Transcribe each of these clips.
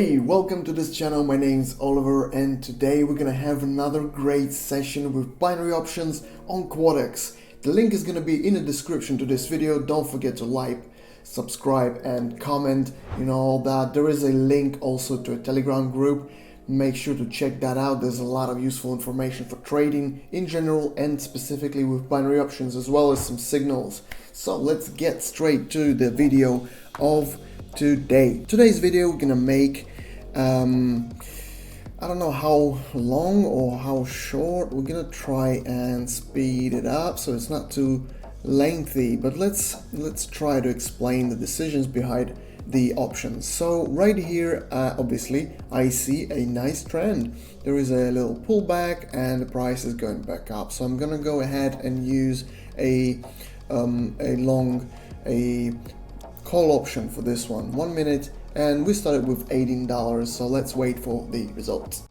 Hey, welcome to this channel. My name's Oliver and today we're gonna have another great session with binary options on Quadex. The link is gonna be in the description to this video. Don't forget to like, subscribe and comment, all that. There is a link also to a Telegram group. Make sure to check that out. There's a lot of useful information for trading in general and specifically with binary options, as well as some signals. So let's get straight to the video of today. Today's video we're gonna make I don't know how long or how short. We're gonna try and speed it up so it's not too lengthy, but let's try to explain the decisions behind the options. So right here, obviously I see a nice trend. There is a little pullback and the price is going back up, so I'm gonna go ahead and use a call option for this one, 1 minute, and we started with $18, so let's wait for the results.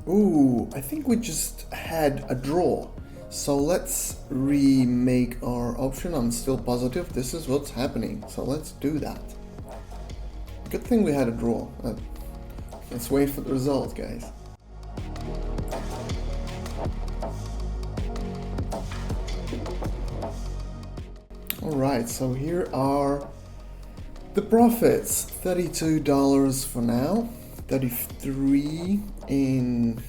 Ooh, I think we just had a draw, so let's remake our option. I'm still positive this is what's happening, so let's do that. Good thing we had a draw. Let's wait for the result, guys. Alright, so here are the profits. $32 for now, 33 in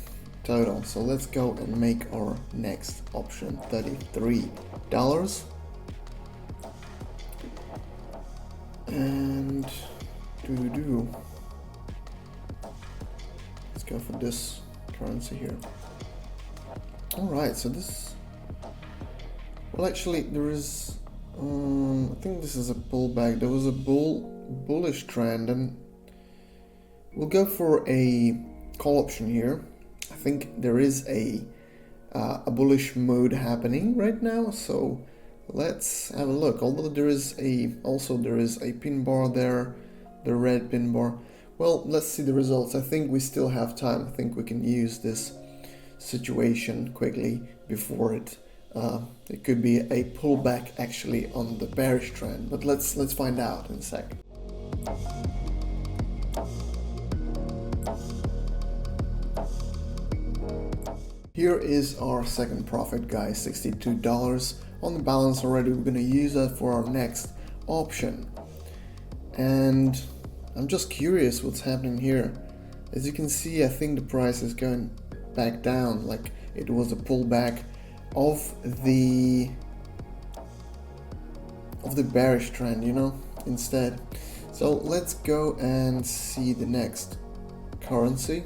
total. So let's go and make our next option, $33. And let's go for this currency here. Alright, so this, well, actually there is I think this is a pullback. There was a bullish trend, and we'll go for a call option here. I think there is a bullish mood happening right now, so let's have a look. Although there is a pin bar there, the red pin bar. Well, let's see the results. I think we still have time. I think we can use this situation quickly before it could be a pullback actually on the bearish trend, but let's find out in a sec. Here is our second profit, guys, $62 on the balance already. We're going to use that for our next option, and I'm just curious what's happening here. As you can see, I think the price is going back down, like it was a pullback of the bearish trend, instead. So let's go and see the next currency.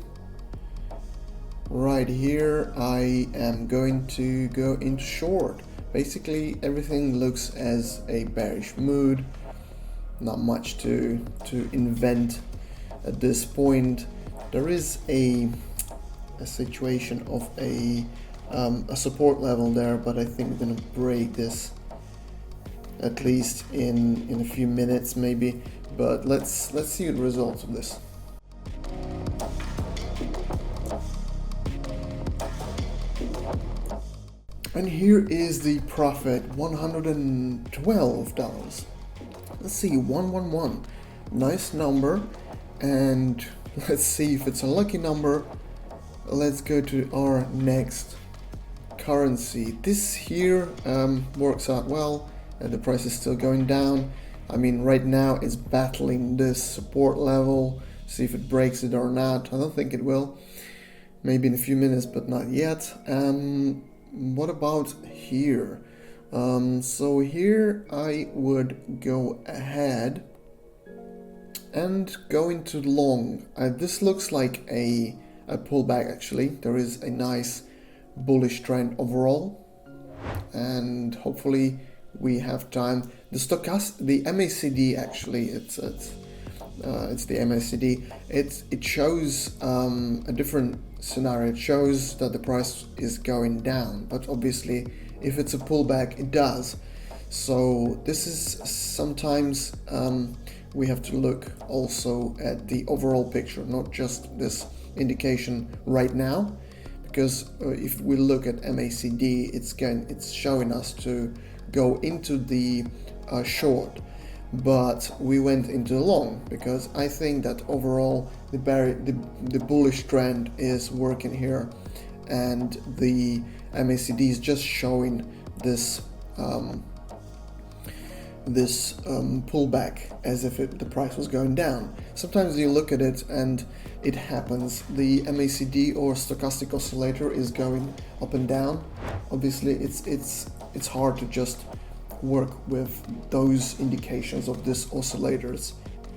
Right here I am going to go into short. Basically everything looks as a bearish mood. Not much to invent at this point. There is a situation of a support level there, but I think we're gonna break this at least in a few minutes maybe, but let's see the results of this. And here is the profit, $112. Let's see, 111, nice number, and let's see if it's a lucky number. Let's go to our next currency. This here works out well, and the price is still going down. I mean, right now it's battling this support level. See if it breaks it or not. I don't think it will. Maybe in a few minutes, but not yet. What about here? So here I would go ahead and go into long. This looks like a pullback actually. There is a nice bullish trend overall, and hopefully we have time. The MACD actually, it's the MACD. It shows a different scenario. It shows that the price is going down, but obviously if it's a pullback it does. So this is sometimes we have to look also at the overall picture, not just this indication right now, because if we look at MACD, it's showing us to go into the short, but we went into the long because I think that overall the bullish trend is working here, and the MACD is just showing this pullback as if the price was going down. Sometimes you look at it and it happens. The MACD or stochastic oscillator is going up and down. Obviously, it's hard to just work with those indications of these oscillators.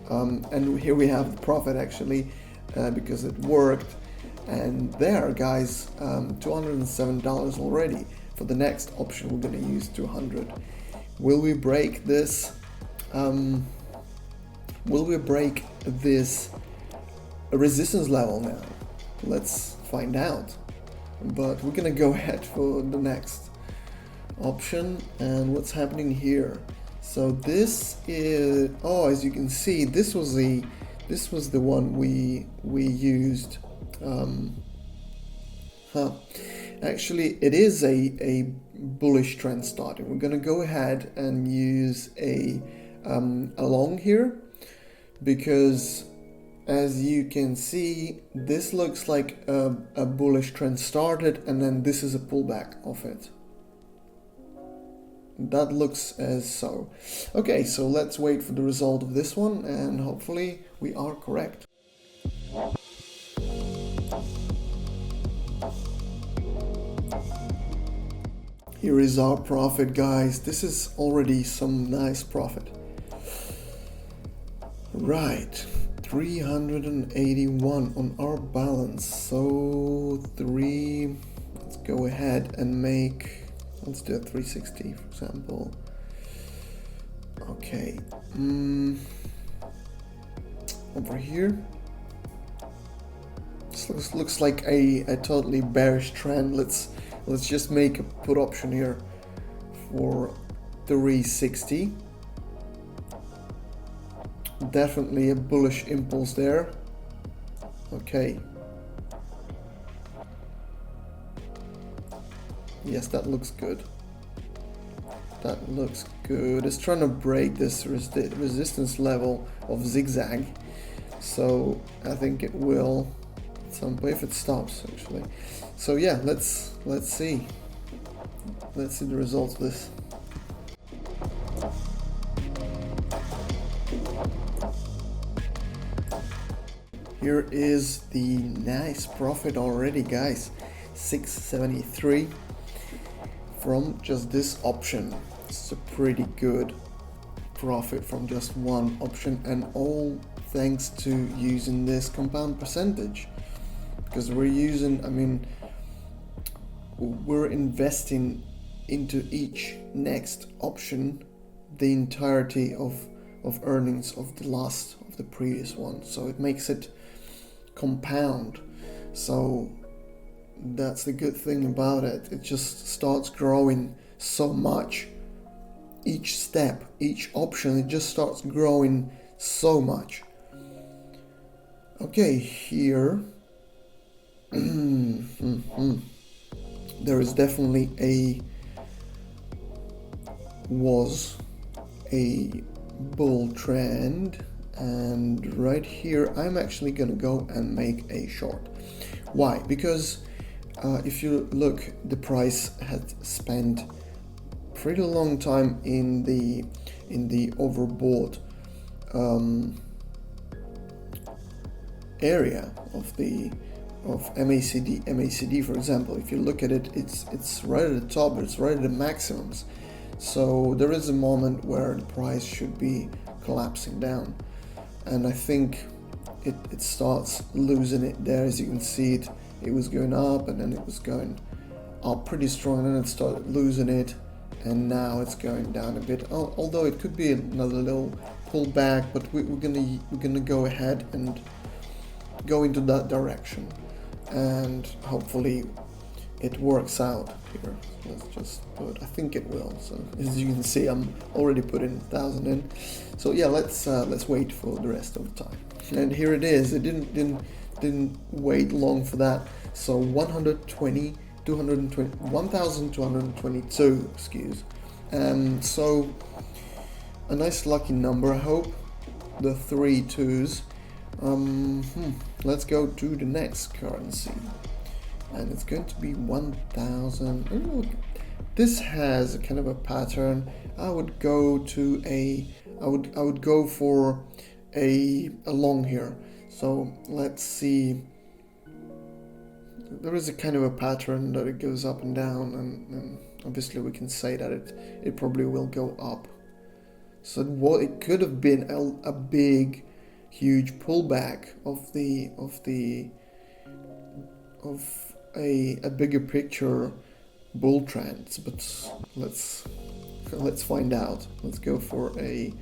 And here we have the profit actually because it worked. And there, guys, $207 already. For the next option, we're going to use 200. Will we break this? Will we break this resistance level now? Let's find out. But we're gonna go ahead for the next option. And what's happening here? So this is, oh, as you can see, this was the one we used. Actually, it is a bullish trend starting. We're going to go ahead and use a long here, because as you can see, this looks like a bullish trend started, and then this is a pullback of it. That looks as so. Okay, so let's wait for the result of this one, and hopefully we are correct. Here is our profit, guys. This is already some nice profit. Right, 381 on our balance. So let's go ahead and let's do a 360, for example. Okay, over here. This looks like a totally bearish trend. Let's just make a put option here for 360. Definitely a bullish impulse there. Okay. Yes, that looks good. That looks good. It's trying to break this resistance level of zigzag. So I think it will at some point, if it stops actually. So yeah, let's see. Let's see the results of this. Here is the nice profit already, guys. 673 from just this option. It's a pretty good profit from just one option, and all thanks to using this compound percentage, because we're using, I mean, we're investing into each next option the entirety of earnings of the previous one, so it makes it compound. So that's the good thing about it. It just starts growing so much. Each step, each option, it just starts growing so much. Okay, here there is definitely was a bull trend, and right here I'm actually gonna go and make a short. Why? Because if you look, the price had spent pretty long time in the overbought area of MACD, for example. If you look at it, it's right at the top, it's right at the maximums. So there is a moment where the price should be collapsing down, and I think it starts losing it there. As you can see, it was going up, and then it was going up pretty strong, and then it started losing it, and now it's going down a bit. Although it could be another little pullback, but we're gonna go ahead and go into that direction, and hopefully it works out here. Let's just put, I think it will. So as you can see, I'm already putting 1,000 in. So yeah, let's wait for the rest of the time. And here it is. It didn't wait long for that. So 1,222, So a nice lucky number, I hope. The 3 2s. Let's go to the next currency, and it's going to be 1,000. Ooh, this has a kind of a pattern. I would go to I would go for a long here. So let's see. There is a kind of a pattern that it goes up and down, and obviously we can say that it probably will go up. So what it could have been a big, huge pullback of a bigger picture bull trends, but let's find out. Let's go for a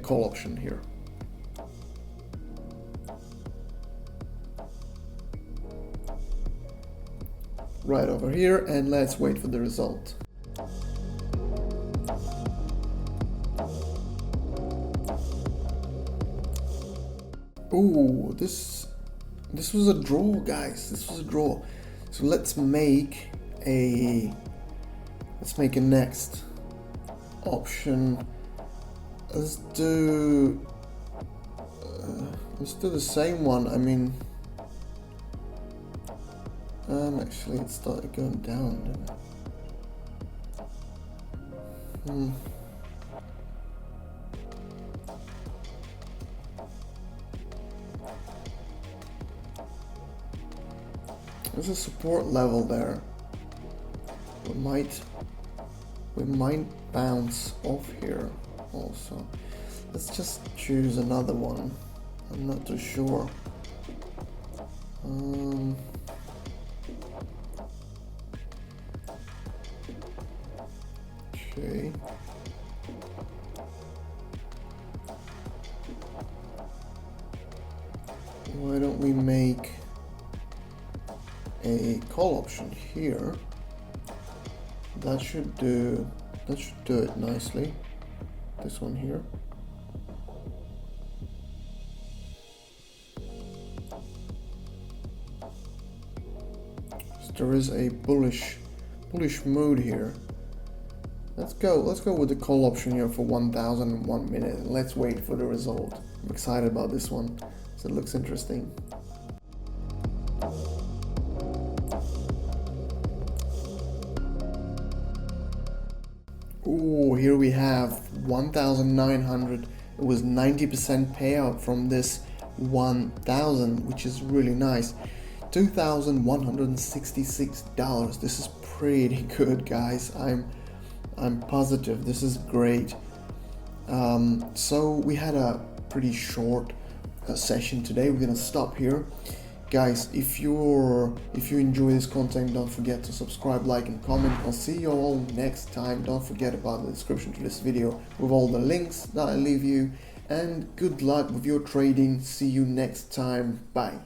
call option here. Right over here, and let's wait for the result. Ooh, this was a draw, guys. This was a draw. So let's make a next option. Let's do the same one. I mean, actually it started going down, didn't it? There's a support level there. We might bounce off here also. Let's just choose another one. I'm not too sure. Okay. Why don't we make a call option here? That should do it nicely. This one here. So there is a bullish mood here. Let's go with the call option here for 1,001 minutes. Let's wait for the result. I'm excited about this one, so it looks interesting. Ooh, here we have 1,900. It was 90% payout from this 1,000, which is really nice. $2,166. This is pretty good, guys. I'm positive this is great. So we had a pretty short session today. We're gonna stop here. Guys, if you enjoy this content, don't forget to subscribe, like, and comment. I'll see you all next time. Don't forget about the description to this video with all the links that I leave you. And good luck with your trading. See you next time. Bye.